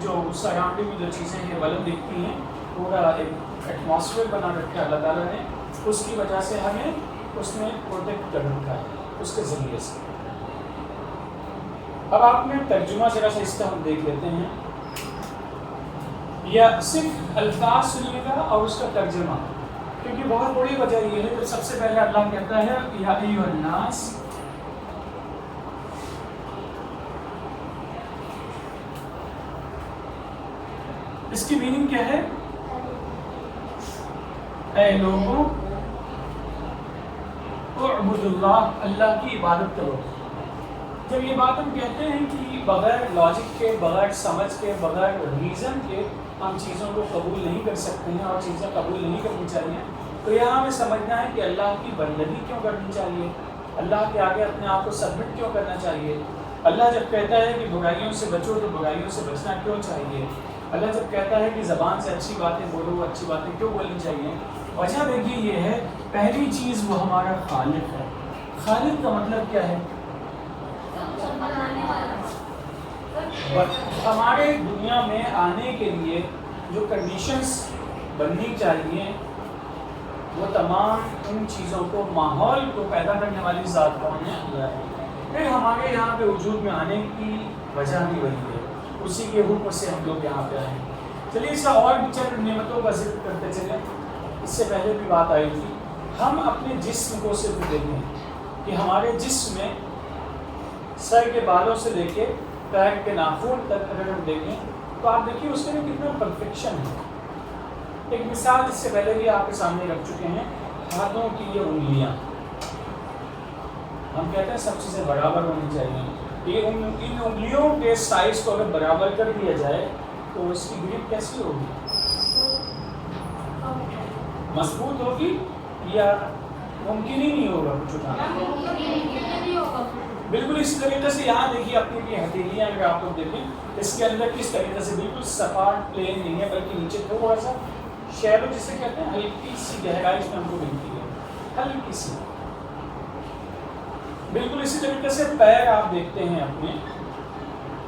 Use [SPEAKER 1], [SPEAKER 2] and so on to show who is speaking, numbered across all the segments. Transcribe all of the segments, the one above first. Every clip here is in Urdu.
[SPEAKER 1] جو سراؤنڈنگ میں جو چیزیں ہیں ولم دکھتی ہیں، پورا ایک ایٹماسفیئر بنا رکھا ہے اللہ تعالیٰ نے، اس کی وجہ سے ہمیں اس نے پروٹیکٹ کر رکھا ہے اس کے ذریعے سے۔ اب آپ نے ترجمہ ذرا سا اس کا ہم دیکھ لیتے ہیں، یا صرف الفاظ سنیے گا اور اس کا ترجمہ، کیونکہ بہت بڑی وجہ یہ ہے کہ سب سے پہلے اللہ کہتا ہے یا ایھا الناس، اس کی میننگ کیا ہے؟ اے لوگوں اعبد اللہ، اللہ کی عبادت کرو۔ جب یہ بات ہم کہتے ہیں کہ بغیر لاجک کے، بغیر سمجھ کے، بغیر ریزن کے ہم چیزوں کو قبول نہیں کر سکتے ہیں اور چیزیں قبول نہیں کرنی چاہیے، تو یہاں ہمیں سمجھنا ہے کہ اللہ کی بندگی کیوں کرنی چاہیے، اللہ کے آگے اپنے آپ کو سبمٹ کیوں کرنا چاہیے۔ اللہ جب کہتا ہے کہ برائیوں سے بچو تو برائیوں سے بچنا کیوں چاہیے۔ اللہ جب کہتا ہے کہ زبان سے اچھی باتیں بولو، اچھی باتیں کیوں بولنی چاہیے۔ وجہ دیکھیے یہ ہے، پہلی چیز وہ ہمارا خالق ہے۔ خالق کا مطلب کیا ہے؟ ہمارے دنیا میں آنے کے لیے جو کنڈیشنز بننی چاہیے وہ تمام ان چیزوں کو، ماحول کو پیدا کرنے والی ذات کون ہے؟ اللہ ہے۔ پھر ہمارے یہاں پہ وجود میں آنے کی وجہ بھی وہی ہے، اسی کے حکم سے ہم لوگ یہاں پہ آئے۔ چلیے اس کا اور بھی چند نعمتوں کا ذکر کرتے چلیں۔ اس سے پہلے بھی بات آئی تھی، ہم اپنے جسم کو صرف دیکھیں کہ ہمارے جسم میں سر کے بالوں سے لے کے پیر کے ناخن تک اگر ہم دیکھیں تو آپ دیکھیے اس میں کتنا پرفیکشن ہے۔ ایک مثال اس سے پہلے بھی آپ کے سامنے رکھ چکے ہیں، ہاتھوں کی یہ انگلیاں، ہم کہتے ہیں سب چیزیں برابر ہونی چاہیے۔ یہ ان انگلیوں کے سائز کو اگر برابر کر دیا جائے تو اس کی گرپ کیسی ہوگی؟ مضبوط ہوگی یا ممکن ہی نہیں ہوگا کچھ اٹھانا؟ بالکل اس طریقے سے یہاں دیکھیے اپنی ہتھیلیاں اگر آپ لوگ دیکھیں اس کے اندر کس طریقے سے بالکل سپاٹ پلین نہیں ہے، بلکہ نیچے تھوڑا سا شیڈو جسے کہتے ہیں، ہلکی سی گہرائی اس میں ہم کو ملتی ہے، ہلکی سی۔ بالکل اسی طریقے سے پیر آپ دیکھتے ہیں اپنے،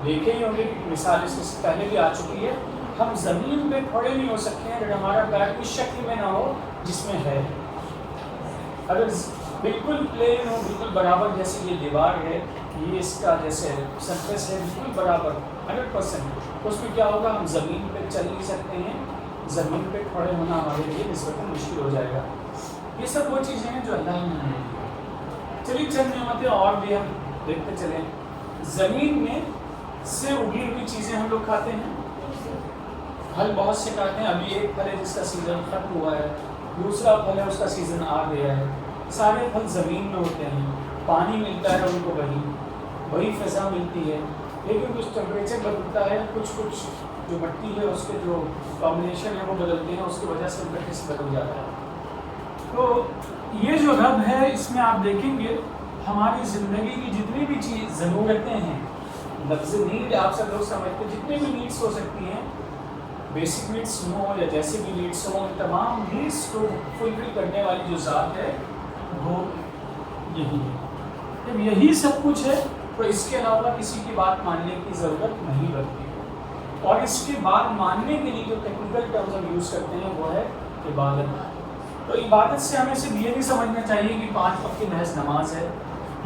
[SPEAKER 1] دیکھے ہی ہوں گے کہ مثال اس سے پہلے بھی آ چکی ہے، ہم زمین پہ کھڑے نہیں ہو سکتے ہیں اگر ہمارا پیر اس شکل میں نہ ہو جس میں ہے۔ اگر بالکل پلین ہو، بالکل برابر، جیسے یہ دیوار ہے، یہ اس کا جیسے سرفیس ہے بالکل برابر 100%، اس میں کیا ہوگا، ہم زمین پہ چل نہیں سکتے ہیں، زمین پہ کھڑے ہونا ہمارے لیے نسبتاً مشکل ہو جائے گا۔ یہ سب وہ چیزیں ہیں جو اللہ نے ہمیں دی۔ چلیے چند نعمتیں اور بھی ہم دیکھتے چلیں۔ زمین میں سے اگی ہوئی چیزیں ہم لوگ کھاتے ہیں، پھل بہت سے کھاتے ہیں۔ ابھی ایک پھل ہے جس کا سیزن ختم ہوا ہے، دوسرا پھل ہے اس کا سیزن آ گیا ہے۔ سارے پھل زمین میں ہوتے ہیں، پانی ملتا ہے ان کو، وہی فضا ملتی ہے، لیکن کچھ ٹمپریچر بدلتا ہے، کچھ جو مٹی ہے اس کے جو کمبینیشن ہے وہ بدلتے ہیں، اس کی وجہ سے ان کا ٹیسٹ بدل جاتا ہے۔ تو یہ جو رب ہے اس میں آپ دیکھیں گے ہماری زندگی کی جتنی بھی چیز ضرورتیں ہیں، لفظ نیڈ آپ سب لوگ سمجھتے ہیں، جتنی بھی نیڈس ہو سکتی ہیں، بیسک نیڈس ہوں یا جیسے بھی نیڈس ہوں، ان تمام نیڈس کو فلفل کرنے والی جو ذات ہے وہ یہی ہے۔ جب یہی سب کچھ ہے تو اس کے علاوہ کسی کی بات ماننے کی ضرورت نہیں پڑتی، اور اس کے بعد ماننے کے لیے جو ٹیکنیکل ٹرمز ہم یوز کرتے ہیں وہ ہے عبادت۔ تو عبادت سے ہمیں صرف یہ نہیں سمجھنا چاہیے کہ 5 وقت کی محض نماز ہے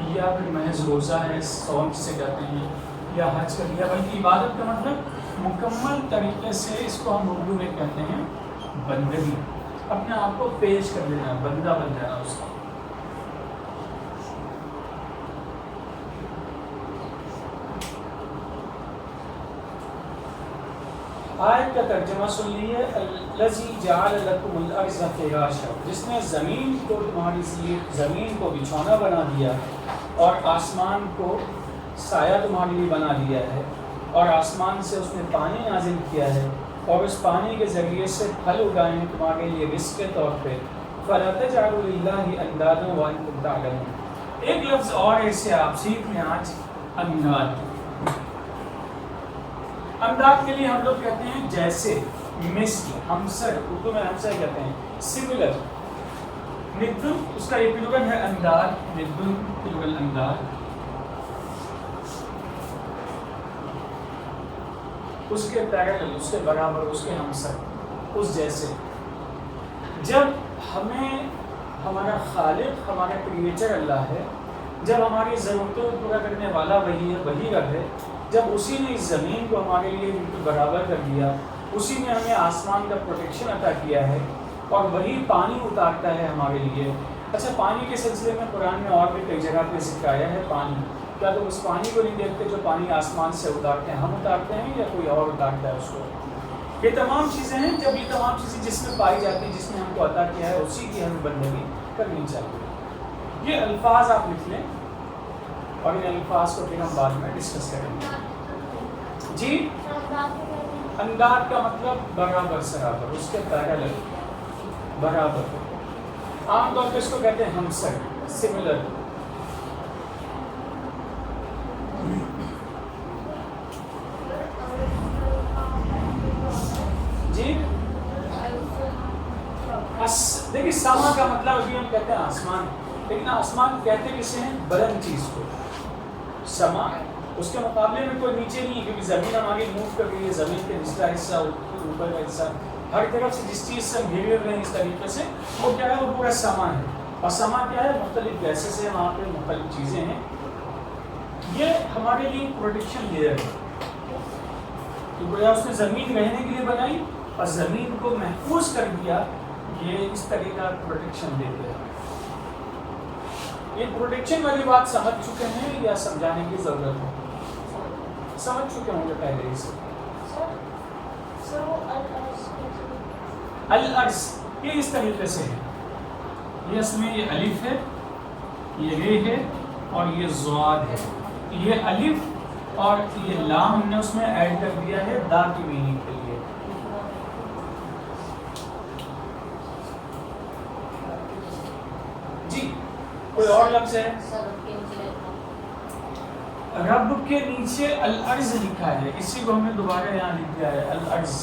[SPEAKER 1] یا پھر محض روزہ ہے، صوم سے کہتے ہیں، یا حج کر لیا، بلکہ عبادت کا مطلب مکمل طریقے سے، اس کو ہم اردو میں کہتے ہیں بندگی، اپنے آپ کو پیش کر دینا، بندہ بن جانا اس کا۔ آیت کا ترجمہ سن لیے، الذی جعل لکم الارض فراشا، جس نے زمین کو تمہاری لیے، زمین کو بچھونا بنا دیا اور آسمان کو سایہ تمہارے لیے بنا دیا ہے، اور آسمان سے اس نے پانی نازل کیا ہے اور اس پانی کے ذریعے سے پھل اگائے ہیں تمہارے لیے رزق کے طور پہ، فلا تجعلوا للہ اندادا وانتم تعلمون۔ ایک لفظ اور ایسے آپ سیکھ لیں آج، انداد۔ انداد کے لیے ہم لوگ کہتے ہیں جیسے، مثل، ہمسر، اردو میں ہمسر کہتے ہیں، سملر۔ ند اس کا یہ پلورل ہے انداد، ند پلورل انداد۔ اس کے پیرالل، اس کے برابر، اس کے ہمسر، اس جیسے. جب ہمیں ہمارا خالق، ہمارا کریٹر اللہ ہے، جب ہماری ضرورتوں کو پورا کرنے والا وہی ہے، وہی رب ہے، جب اسی نے اس زمین کو ہمارے لیے بالکل برابر کر دیا، اسی نے ہمیں آسمان کا پروٹیکشن عطا کیا ہے، اور وہی پانی اتارتا ہے ہمارے لیے. اچھا، پانی کے سلسلے میں قرآن میں اور بھی کئی جگہ پہ ذکر آیا ہے. پانی، کیا تم اس پانی کو نہیں دیکھتے جو پانی آسمان سے اتارتے ہیں؟ ہم اتارتے ہیں یا کوئی اور اتارتا ہے اس کو؟ یہ تمام چیزیں ہیں. جب یہ تمام چیزیں جس میں پائی جاتی ہیں، جس نے ہم کو عطا کیا ہے، اسی کی ہمیں بندگی کرنی چاہیے. یہ الفاظ آپ لکھ لیں، اور ان الفاظ کو پھر ہم بعد میں ڈسکس کریں گے. جی، انداز کا مطلب برابر سرابر، اس کے پیرالل، برابر. عام طور پہ اس کو کہتے ہیں ہمسر، سملر. جی، دیکھیے سما کا مطلب ابھی ہم کہتے ہیں آسمان، لیکن آسمان کہتے کسے ہیں؟ بلند چیز کو. سما اس کے مقابلے میں کوئی نیچے نہیں ہے، کیونکہ زمین ہماری موو کر رہی ہے. زمین کے نچلا حصہ، اوپر کا حصہ، ہر طرف سے جس چیز سے ہم گھیرے ہوئے ہیں اس طریقے سے، وہ کیا ہے؟ وہ پورا سما ہے. اور سما کیا ہے؟ مختلف گیسز ہیں وہاں پہ، مختلف چیزیں ہیں. یہ ہمارے لیے پروٹیکشن لیئر ہے. تو گویا اس نے زمین رہنے کے لیے بنائی اور زمین کو محفوظ کر دیا. یہ اس طرح کا پروٹیکشن دیتے ہیں. یہ پروٹیکشن والی بات سمجھ چکے ہیں یا سمجھانے کی ضرورت ہے؟ سمجھ چکے ہوں گے پہلے ہی سے. الارض یہ اس طریقے سے ہے. یہ اس میں یہ الف ہے، یہ ر ہے، اور یہ ضاد ہے. یہ الف اور یہ لام ہم نے اس میں ایڈ کر دیا ہے دا کی میننگ کے لیے. جی، کوئی اور لفظ ہے؟ رب کے نیچے الارض لکھا ہے، اسی کو ہم نے دوبارہ یہاں لکھ دیا ہے الارض.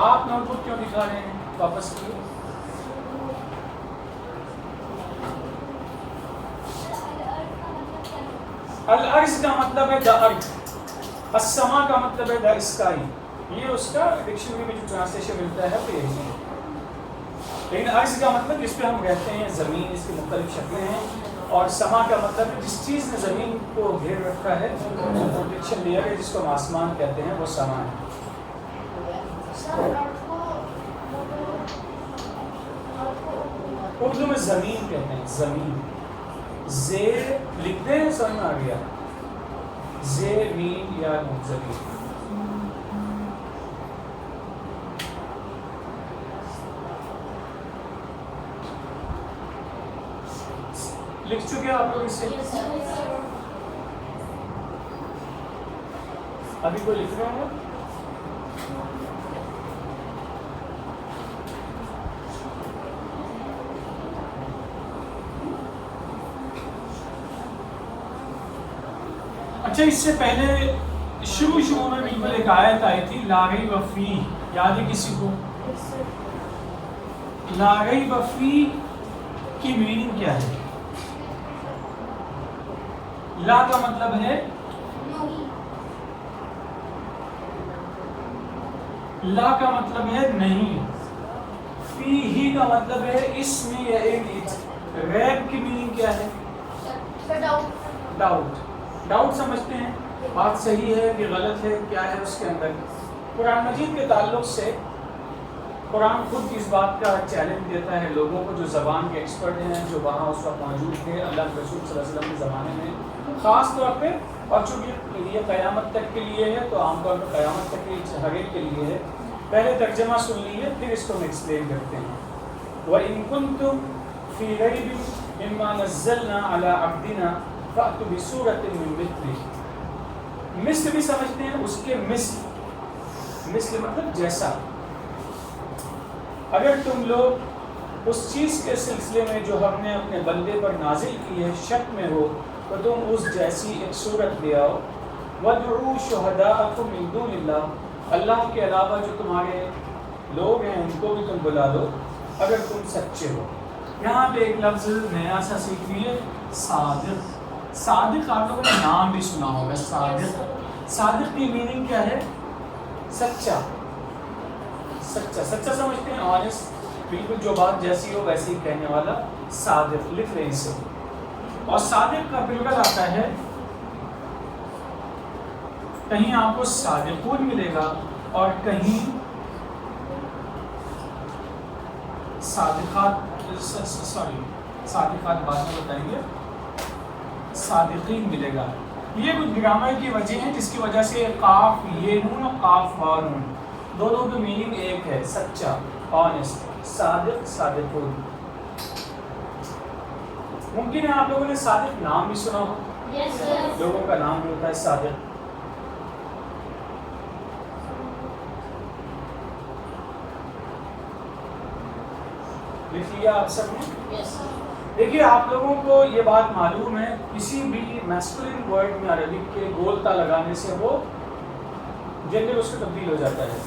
[SPEAKER 1] آپ نوٹ بک کیوں دکھا رہے ہیں؟ واپس کیوں؟ الارض کا مطلب ہے دا ارتھ، السما کا مطلب ہے دا اسکائی. یہ اس کا ڈکشنری میں جو ٹرانسلیشن ملتا ہے وہ یہی ہے. لیکن ارض کا مطلب جس پہ ہم رہتے ہیں، زمین، اس کی مختلف شکلیں ہیں. اور سما کا مطلب جس چیز نے زمین کو گھیر رکھا ہے، جو پروٹیکشن لیئر ہے، جس کو ہم آسمان کہتے ہیں، وہ سما ہے. اردو میں زمین کہتے ہیں، زمین. زیر لکھتے ہیں، سمجھ میں آ گیا؟ زمین یا زمین. لکھ چکے آپ لوگ اس سے؟ ابھی کوئی لکھ رہا ہے؟ اچھا، اس سے پہلے شروع میں بالکل ایک آیت آئی تھی، لا ریب فیہ. یاد ہے کسی کو؟ لا ریب فیہ کی میننگ کیا ہے؟ لا کا مطلب ہے لا کا مطلب ہے نہیں. فی ہی کا مطلب ہے اس میں یا ریب کی میننگ کیا ہے؟ ڈاؤٹ. ڈاؤٹ سمجھتے ہیں بات صحیح ہے کہ غلط ہے، کیا ہے اس کے اندر. قرآن مجید کے تعلق سے قرآن خود اس بات کا چیلنج دیتا ہے لوگوں کو جو زبان کے ایکسپرٹ ہیں، جو وہاں اس وقت موجود تھے اللہ کے رسول صلی اللہ علیہ وسلم کے زمانے میں خاص طور پہ. اور چونکہ یہ قیامت تک کے لیے ہے تو عام طور پر قیامت تک کے ہر ایک کے لیے ہے. پہلے ترجمہ سن لیجیے، پھر اس کو ہم ایکسپلین کرتے ہیں. وَإِن كُنتُمْ فِي رَيْبٍ مِّمَّا نَزَّلْنَا عَلَىٰ عَبْدِنَا فَأْتُوا بِسُورَةٍ مِّن مِّثْلِهِ. مثل بھی سمجھتے ہیں اس کے مثل مطلب جیسا. اگر تم لوگ اس چیز کے سلسلے میں جو ہم نے اپنے بندے پر نازل کی ہے شک میں ہو تو تم اس جیسی ایک صورت لے آؤ. وَادْعُوا شُهَدَاءَكُم مِّن دُونِ اللَّهِ. اللہ کے علاوہ جو تمہارے لوگ ہیں ان کو بھی تم بلا دو اگر تم سچے ہو. یہاں پہ ایک لفظ نیا سا سیکھ لیے، صادق. صادق آپ لوگوں نے نام بھی سنا ہوگا، صادق. صادق کی میننگ کیا ہے؟ سچا. سچا سچا سمجھتے ہیں، آنےسٹ، بالکل جو بات جیسی ہو ویسے ہی کہنے والا، صادق. لکھ لیں اسے. اور صادق کا بالکل آتا ہے، کہیں آپ کو صادقون ملے گا اور کہیں صادقات، صادقات بعد میں بتائیں گے، صادقین ملے گا. یہ کچھ گرامر کی وجہ ہے جس کی وجہ سے قاف یہ نون اور قاف وا نون دونوں کی میننگ ایک ہے، سچا، آنےسٹ. صادق، صادقون. ممکن ہے آپ لوگوں نے صادق نام بھی سنا ہو، لوگوں کا نام بھی ہوتا ہے صادق. لکھ لیا آپ سب نے؟ دیکھیے آپ لوگوں کو یہ بات معلوم ہے، کسی بھی میسکولن ورڈ میں عربک کے گول تا لگانے سے وہ جنرل اس کو تبدیل ہو جاتا ہے.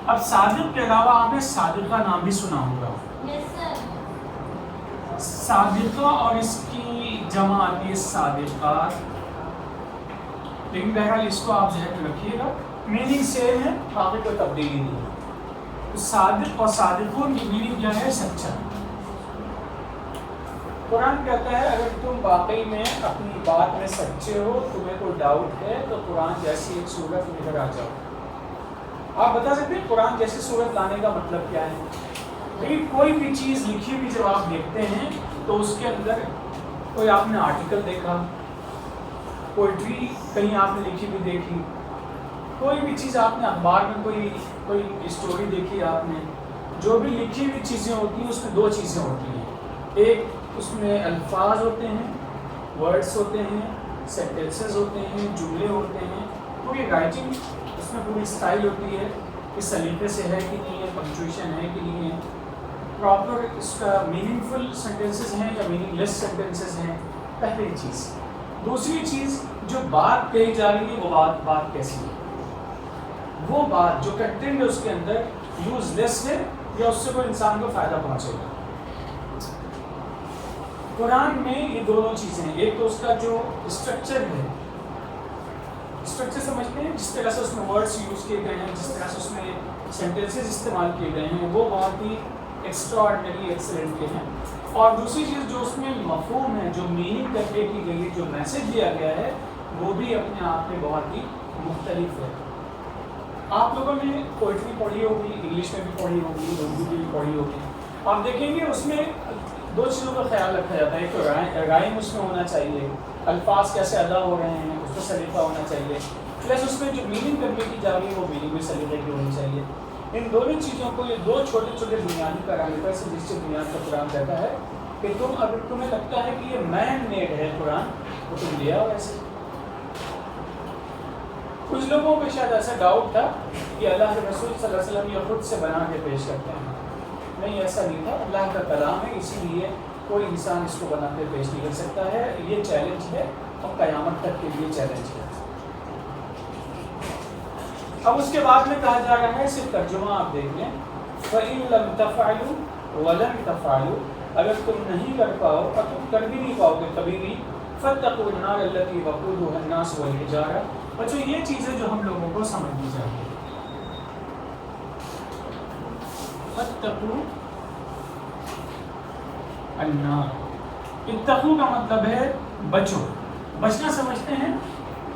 [SPEAKER 1] اب صادق کے علاوہ آپ نے صادقہ نام بھی سنا ہوگا. صادقہ اور اس کی جمع آتی ہے صادقات، لیکن بہرحال اس کو آپ ذہن میں رکھیے گا، میننگ سیم ہے، باقی کوئی تبدیلی نہیں ہے. صادق اور صادقون کی میننگ کیا ہے؟ سچا. قرآن کہتا ہے اگر تم واقعی میں اپنی بات میں سچے ہو، تمہیں کوئی ڈاؤٹ ہے تو قرآن جیسی ایک صورت لے کر آ جاؤ. آپ بتا سکتے ہیں قرآن جیسی صورت لانے کا مطلب کیا ہے؟ لیکن کوئی بھی چیز لکھی ہوئی جب آپ دیکھتے ہیں تو اس کے اندر کوئی آپ نے آرٹیکل دیکھا، پوئٹری کہیں آپ نے لکھی ہوئی دیکھی، کوئی بھی چیز آپ نے اخبار میں کوئی اسٹوری دیکھی آپ نے، جو بھی لکھی ہوئی چیزیں ہوتی ہیں اس میں دو چیزیں ہوتی ہیں. ایک اس میں الفاظ ہوتے ہیں، ورڈس ہوتے ہیں، سینٹینسز ہوتے ہیں، جملے ہوتے ہیں، پوری رائٹنگ اس میں پوری اسٹائل ہوتی ہے، اس سلیقے سے ہے کہ نہیں ہے، پنکچویشن ہے کہ نہیں ہے، پراپر اس کا میننگ فل سینٹینسز ہیں یا میننگ لیس سینٹینسز ہیں. پہلی چیز. دوسری چیز جو بات کہی جا رہی ہے وہ بات کیسی ہے، وہ بات جو کنٹینٹ ہے اس کے اندر یوز لیس ہے یا اس سے کوئی انسان کو فائدہ پہنچے گا. قرآن میں یہ دونوں چیزیں ہیں. ایک تو اس کا جو اسٹرکچر ہے، اسٹرکچر سمجھتے ہیں، جس طرح سے اس میں ورڈس یوز کیے گئے ہیں، جس طرح سے اس میں سینٹینسز استعمال کیے گئے ہیں، وہ بہت ہی ایکسٹرا آرڈنری ایکسلنٹ کے ہیں. اور دوسری چیز جو اس میں مفہوم ہے، جو میننگ کنوے کی گئی ہے، جو میسج دیا گیا ہے، وہ بھی اپنے آپ میں بہت ہی مختلف ہے. آپ لوگوں نے پوئٹری پڑھی ہوگی، انگلش میں بھی پڑھی ہوگی، اردو میں بھی پڑھی ہوگی. آپ دیکھیں گے اس میں دو چیزوں کا خیال رکھا جاتا ہے. ایک تو رائم اس میں ہونا چاہیے، الفاظ کیسے ادا ہو رہے ہیں اس کا سلیقہ ہونا چاہیے، پلس اس میں جو میننگ کنوے کی جا رہی ہے وہ میننگ میں سلیقے کی ہونی چاہیے. ان دونوں چیزوں کو، یہ دو چھوٹے چھوٹے بنیادی پیرامیٹر سے جس سے بنیاد کا قرآن کہتا ہے کہ اگر تمہیں لگتا ہے کہ یہ مین میڈ ہے قرآن تو تم لے آؤ. ایسے کچھ لوگوں کو شاید ایسا ڈاؤٹ تھا کہ اللہ کے رسول صلی اللہ علیہ وسلم یہ خود سے بنا کے پیش کرتے ہیں. نہیں، ایسا نہیں تھا. اللہ کا کلام ہے، اسی لیے کوئی انسان اس کو بنا کے پیش نہیں کر سکتا ہے. یہ چیلنج ہے اور قیامت تک کے لیے چیلنج ہے. اب اس کے بعد میں کہا جا رہا ہے، صرف ترجمہ آپ دیکھ لیں، فَإِن لَمْ تَفْعَلُوا وَلَمْ تَفْعَلُوا، اگر تم نہیں کر پاؤ اور تم کر بھی نہیں پاؤ گے کبھی بھی، فَاتَّقُوا النَّارَ الَّتِي وَقُودُهَا النَّاسُ وَالْحِجَارَةُ. بچوں یہ چیزیں جو ہم لوگوں کو سمجھنی چاہیے. فَاتَّقُوا النَّارَ، اتقوا کا مطلب ہے بچو. بچنا سمجھتے ہیں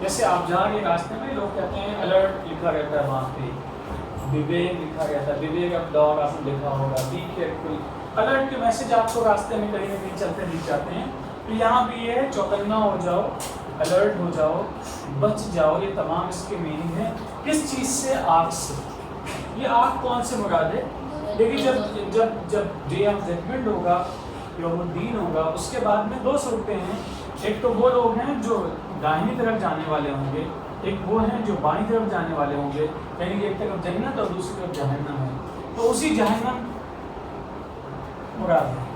[SPEAKER 1] جیسے آپ جا رہے راستے میں، لوگ کہتے ہیں الرٹ لکھا رہتا ہے وہاں پہ، بیویگ لکھا رہتا ہے، بیویگ آف ڈاگ آپ نے لکھا ہوگا، بی کیئرفل. الرٹ کے میسج آپ کو راستے میں کہیں نہ کہیں چلتے دکھ جاتے ہیں. تو یہاں بھی یہ ہے چوکنا ہو جاؤ، الرٹ ہو جاؤ، بچ جاؤ. یہ تمام اس کے میننگ ہیں. کس چیز سے؟ آگ سے. یہ آگ کون سے مراد ہے؟ لیکن جب ڈے آف ججمنٹ ہوگا، یوم الدین ہوگا، اس کے بعد میں دو صورتیں ہیں. ایک تو وہ لوگ ہیں جو دائنی طرف جانے والے ہوں گے، ایک وہ ہیں جو بائیں طرف جانے والے ہوں گے. یعنی کہ ایک طرف جنت اور دوسری طرف جہنم ہے. تو اسی جہنم مراد ہے.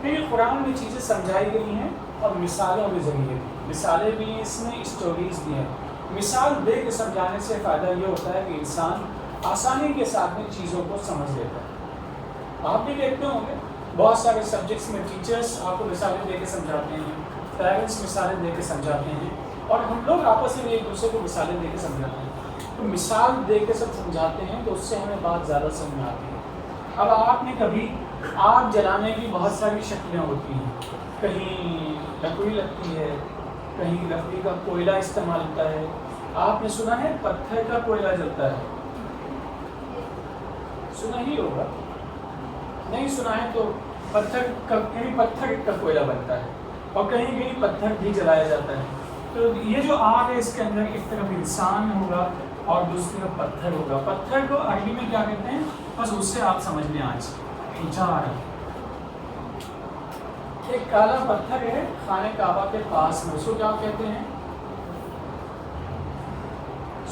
[SPEAKER 1] پھر قرآن میں چیزیں سمجھائی گئی ہیں اور مثالوں کے ذریعے، مثالیں بھی اس میں، اسٹوریز بھی ہیں. مثال دے کے سمجھانے سے فائدہ یہ ہوتا ہے کہ انسان آسانی کے ساتھ میں چیزوں کو سمجھ لیتا ہے. آپ بھی دیکھتے ہوں گے بہت سارے سبجیکٹس میں ٹیچرس آپ کو مثالیں دے کے سمجھاتے ہیں، پیرنٹس مثالیں دے کے سمجھاتے ہیں، اور ہم لوگ آپس میں ایک دوسرے کو مثالیں دے کے سمجھاتے ہیں. تو مثال دے کے سب سمجھاتے ہیں تو اس سے ہمیں بات زیادہ سمجھ میں آتی ہے. اب آپ نے کبھی آگ جلانے کی بہت ساری شکلیں ہوتی ہیں، کہیں لکڑی لگتی ہے، کہیں لکڑی کا کوئلہ استعمال ہوتا ہے. آپ نے سنا ہے پتھر کا کوئلہ جلتا ہے؟ سنا ہی ہوگا. نہیں سنا ہے تو کہیں پتھر کا کوئلہ بنتا ہے اور کہیں کہیں پتھر بھی جلایا جاتا ہے. تو یہ جو آگ ہے اس کے اندر ایک طرف انسان ہوگا اور دوسری طرف پتھر ہوگا. پتھر کو عربی میں کیا کہتے ہیں؟ بس اس سے آپ سمجھ لیں آج حجارہ. ایک کالا پتھر ہے خانہ کعبہ کے پاس میں، اس کو کیا کہتے ہیں؟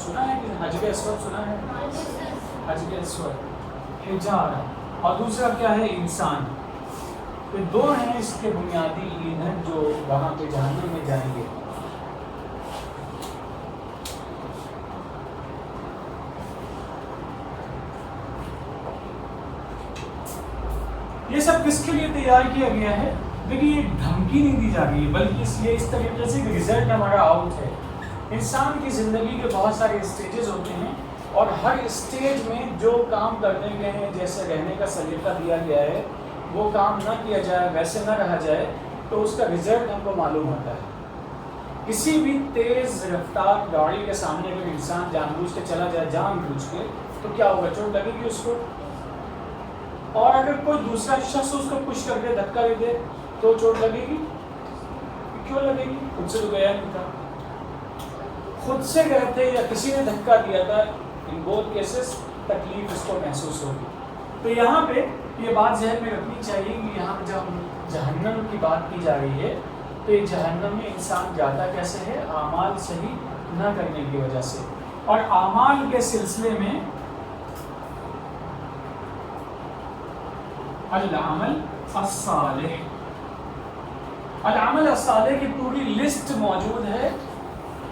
[SPEAKER 1] سنا ہے کہ حجر اسود سنا ہے؟ حجر اسود حجارہ. اور دوسرا کیا ہے؟ انسان. یہ دو ہیں اس کے بنیادی ایندھن جو وہاں پہ جہنم میں جائیں گے. یہ سب کس کے لیے تیار کیا گیا ہے؟ دیکھیے یہ دھمکی نہیں دی جا رہی ہے، بلکہ یہ اس طریقے سے رزلٹ ہمارا آؤٹ ہے. انسان کی زندگی کے بہت سارے اسٹیجز ہوتے ہیں اور ہر اسٹیج میں جو کام کرنے کے ہیں، جیسے رہنے کا سلیقہ دیا گیا ہے، وہ کام نہ کیا جائے، ویسے نہ رہا جائے تو اس کا رزلٹ ہم کو معلوم ہوتا ہے. کسی بھی تیز رفتار گاڑی کے سامنے اگر انسان جان بوجھ کے چلا جائے، جان بوجھ کے، تو کیا ہوگا؟ چوٹ لگے گی اس کو. اور اگر کوئی دوسرا شخص اس کو پش کر کے دھکا دے دے تو چوٹ لگے گی. کیوں لگے گی؟ خود سے تو گیا نہیں تھا. خود سے گئے تھے یا کسی نے دھکا دیا تھا، ان بوتھ کیسز تکلیف اس کو محسوس ہوگی. تو یہاں پہ یہ بات ذہن میں رکھنی چاہیے کہ یہاں پہ جب جہنم کی بات کی جا رہی ہے تو یہ جہنم میں انسان جاتا کیسے ہے؟ اعمال صحیح نہ کرنے کی وجہ سے. اور اعمال کے سلسلے میں العمل الصالح، العمل الصالح کی پوری لسٹ موجود ہے.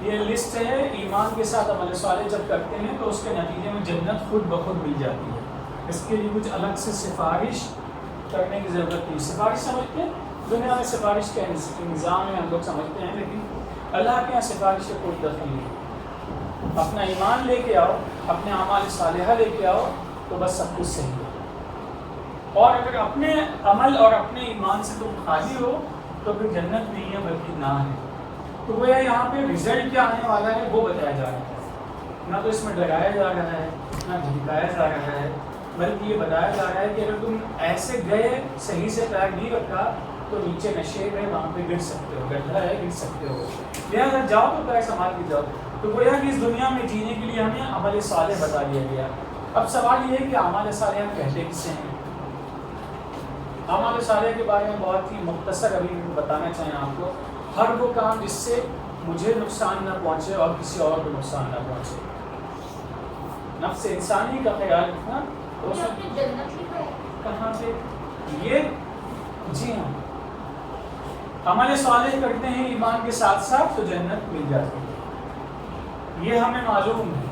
[SPEAKER 1] یہ لسٹ ہے ایمان کے ساتھ عمل صالح جب کرتے ہیں تو اس کے نتیجے میں جنت خود بخود مل جاتی ہے. اس کے لیے کچھ الگ سے سفارش کرنے کی ضرورت نہیں. سفارش سمجھتے ہیں دنیا میں سفارش کا نظام ہے، ہم لوگ سمجھتے ہیں، لیکن اللہ کے یہاں سفارش کا کوئی دخل نہیں. اپنا ایمان لے کے آؤ، اپنے اعمال صالحہ لے کے آؤ تو بس سب کچھ صحیح ہے. اور اگر اپنے عمل اور اپنے ایمان سے تم خالی ہو تو پھر جنت نہیں ہے بلکہ نہ ہے. تو وہ یہاں پہ رزلٹ کیا آنے والا ہے وہ بتایا جا رہا ہے. نہ تو اس میں ڈرایا جا رہا ہے، نہ دھمکایا جا رہا ہے، بلکہ یہ بتایا جا رہا ہے کہ اگر تم ایسے گئے، صحیح سے پیر نہیں رکھا تو نیچے نشیب ہے، وہاں پہ گر سکتے ہو، گڈھا ہے، گر سکتے ہو. لہٰذا جاؤ تو پیر سنبھال کے جاؤ. تو گویا کہ اس دنیا میں جینے کے لیے ہمیں عمل صالح بتا دیا گیا. اب سوال یہ ہے کہ اعمال صالحہ کہتے کسے ہیں؟ اعمال صالحہ کے بارے میں بہت ہی مختصر ابھی بتانا چاہیں آپ کو. ہر وہ کام جس سے مجھے نقصان نہ پہنچے اور کسی اور کو نقصان نہ پہنچے. نفس انسانی کا خیال رکھنا. کہاں پہ یہ؟ جی ہاں، عمل صالح کرتے ہیں ایمان کے ساتھ ساتھ تو جنت مل جاتی ہے، یہ ہمیں معلوم ہے.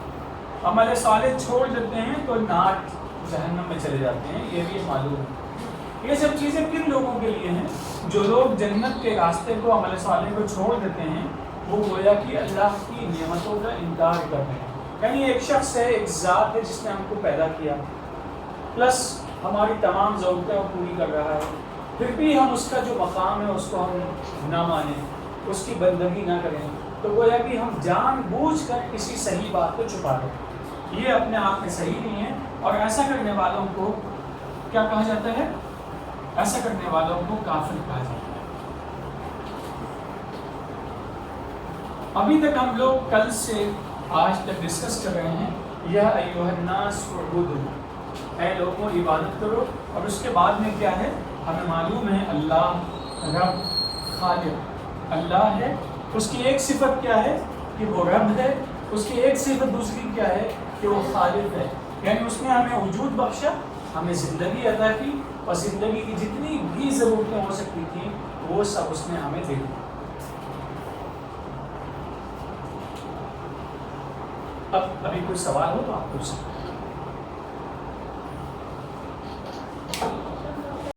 [SPEAKER 1] عمل صالح چھوڑ دیتے ہیں تو نار جہنم میں چلے جاتے ہیں، یہ بھی معلوم ہے. یہ سب چیزیں کن لوگوں کے لیے ہیں؟ جو لوگ جنت کے راستے کو، عمل صالح کو چھوڑ دیتے ہیں، وہ گویا کہ اللہ کی نعمتوں کا انکار کر رہے ہیں. یعنی ایک شخص ہے، ایک ذات ہے جس نے ہم کو پیدا کیا، پلس ہماری تمام ضرورتیں وہ پوری کر رہا ہے، پھر بھی ہم اس کا جو مقام ہے اس کو ہم نہ مانیں، اس کی بندگی نہ کریں. تو گویا کہ ہم جان بوجھ کر کسی صحیح بات کو چھپا دیں. یہ اپنے آپ میں صحیح نہیں ہے، اور ایسا کرنے والوں کو کیا کہا جاتا ہے؟ ایسا کرنے والوں کو کافر کہا جاتا ہے. ابھی تک ہم لوگ کل سے آج تک ڈسکس کر رہے ہیں یا ایھا الناس اعبدوا، اے لوگوں عبادت کرو. اور اس کے بعد میں کیا ہے؟ ہمیں معلوم ہے اللہ رب خالق اللہ ہے. اس کی ایک صفت کیا ہے؟ کہ وہ رب ہے. اس کی ایک صفت دوسری کیا ہے؟ کہ وہ خالق ہے. یعنی اس نے ہمیں وجود بخشا، ہمیں زندگی عطا کی، اور زندگی کی جتنی بھی ضرورتیں ہو سکتی تھیں وہ سب اس نے ہمیں دے دی. اب ابھی کوئی سوال ہو تو آپ پوچھ سکتے ہیں.